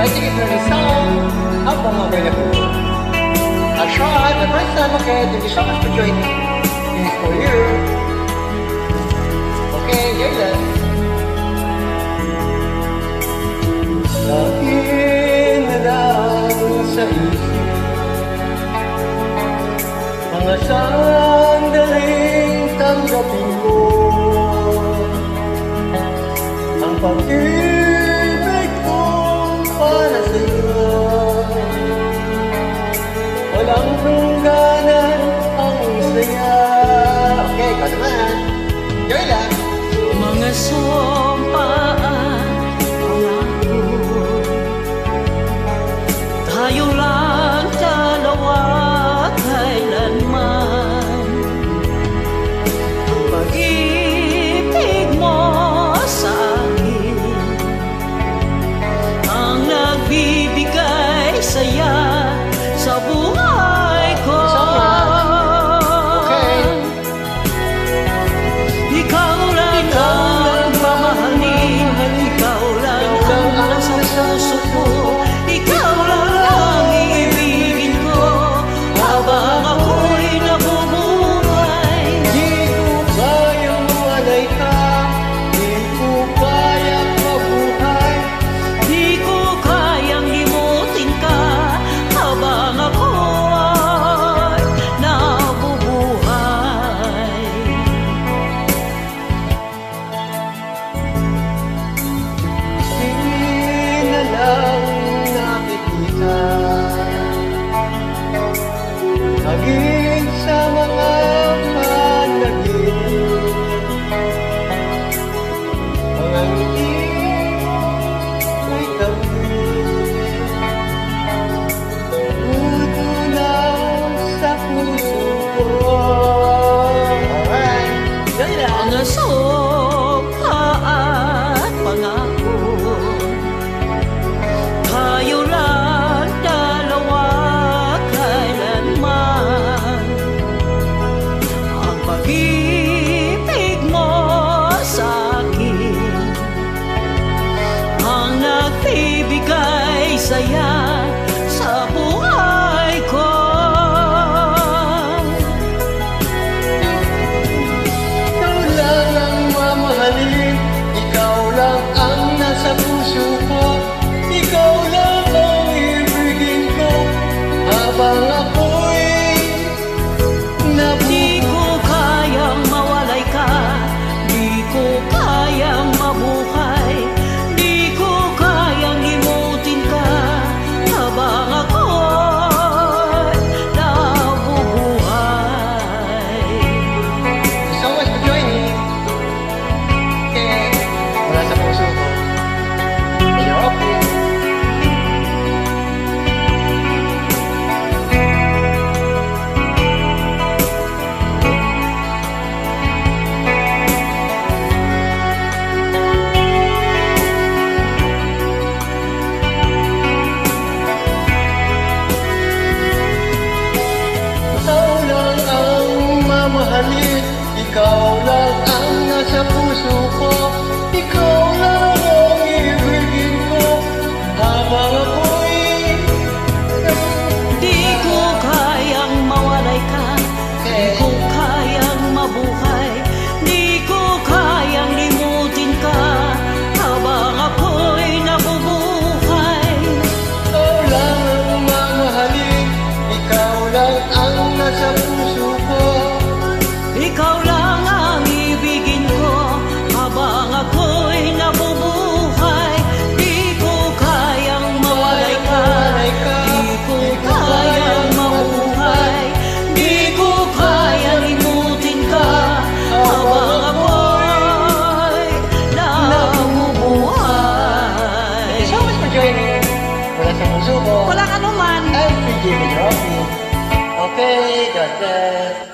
writing it very song habang ako'y nag-uwi. I'll try my first time, okay? Thank you so much for joining. This is for you. Okay, here it is. Lagi na lang sa isip mga sandaling tanggapin ko ang pag-ibig ko para sa'yo. Walang hangganan ang saya. Okay, ikaw naman. Joy lang. Mga sumpaan, pangako, tayo lang dalawa kailanman. Ang pag-ibig mo sa akin ang nagbibigay saya sa buhay ko. Ikaw lang ang mamahalin, ikaw lang ang nasa puso ko, ikaw lang ang iibigin ko habang ako'y nabubuhay. Di ko kayang walay ka, di ko kayang mabuhay. Di ko kayang limutin ka habang ako'y nabubuhay. Di na lang nakikita, maging sa mga panaginip, mga ngiti ko'y kamit, tutulaw sa puso ko. Alright, dali lang. Mga sumpa at pangako, tayo lang dalawa kailanman. Ang pag-ibig mo sa akin ang nagbibigay saya sa buhay ko. Ikaw lang ang mamahalin, ikaw lang ang nasa puso ko, ikaw lang ang ibigin ko habang ako'y Di nabubuhay. ko kayang mawalay ka, di ko kayang mabuhay, di ko kayang limutin ka habang ako'y nabubuhay. So much for joining. Okay, wala sa puso ko. And you're okay. Ikaw lang ang mamahalin, ikaw lang ang nasa puso ko, ikaw lang ang ibigin ko habang ako'y Di ko kayang mawalay ka, di ko kayang mabuhay, di ko kayang limutin ka habang ako'y nabubuhay. Ikaw lang ang mamahalin, ikaw lang ang nasa puso ko, Ikaw lang ang ibigin ko habang ako'y nabubuhay. Di ko kayang mawalay ka, di ko kayang mabuhay, di ko kayang limutin ka habang ako'y nabubuhay. Thank you so much for joining. Wala sa puso ko. Walang anuman. I'm forgiving you. Okay, God bless.